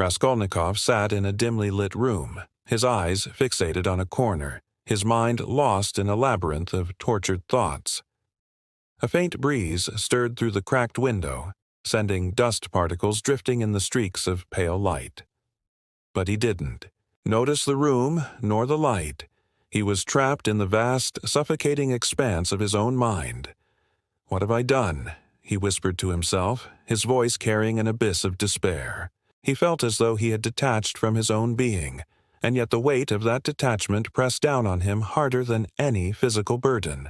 Raskolnikov sat in a dimly lit room, his eyes fixated on a corner, his mind lost in a labyrinth of tortured thoughts. A faint breeze stirred through the cracked window, sending dust particles drifting in the streaks of pale light. But he didn't notice the room nor the light. He was trapped in the vast, suffocating expanse of his own mind. "What have I done?" he whispered to himself, his voice carrying an abyss of despair. He felt as though he had detached from his own being, and yet the weight of that detachment pressed down on him harder than any physical burden.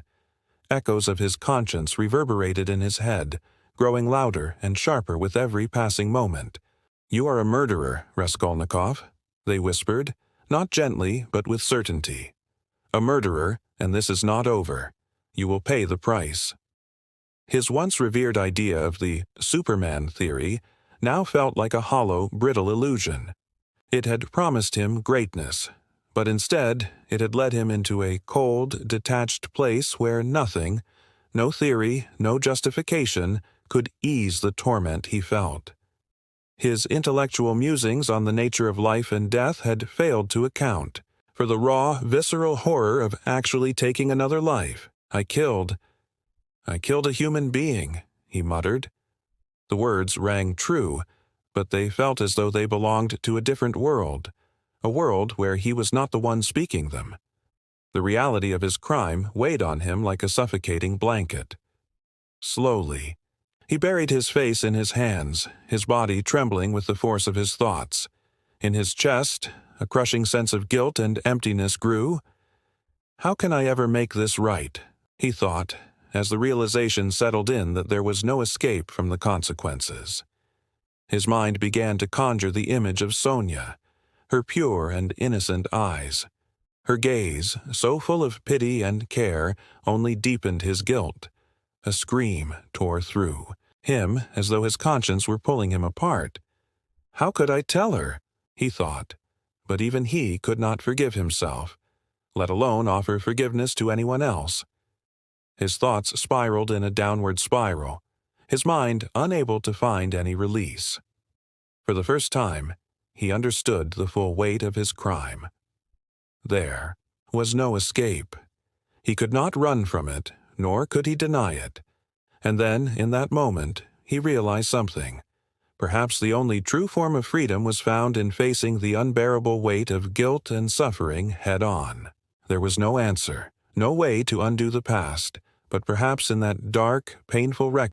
Echoes of his conscience reverberated in his head, growing louder and sharper with every passing moment. "You are a murderer, Raskolnikov," they whispered, not gently but with certainty. "A murderer, and this is not over. You will pay the price." His once revered idea of the Superman theory now felt like a hollow, brittle illusion. It had promised him greatness, but instead it had led him into a cold, detached place where nothing, no theory, no justification, could ease the torment he felt. His intellectual musings on the nature of life and death had failed to account for the raw, visceral horror of actually taking another life. I killed a human being," he muttered. The words rang true, but they felt as though they belonged to a different world, a world where he was not the one speaking them. The reality of his crime weighed on him like a suffocating blanket. Slowly, he buried his face in his hands, his body trembling with the force of his thoughts. In his chest, a crushing sense of guilt and emptiness grew. "How can I ever make this right?" he thought, as the realization settled in that there was no escape from the consequences. His mind began to conjure the image of Sonia, her pure and innocent eyes. Her gaze, so full of pity and care, only deepened his guilt. A scream tore through him as though his conscience were pulling him apart. "How could I tell her?" he thought, but even he could not forgive himself, let alone offer forgiveness to anyone else. His thoughts spiraled in a downward spiral, his mind unable to find any release. For the first time, he understood the full weight of his crime. There was no escape. He could not run from it, nor could he deny it. And then, in that moment, he realized something. Perhaps the only true form of freedom was found in facing the unbearable weight of guilt and suffering head-on. There was no answer, no way to undo the past, but perhaps in that dark, painful reckoning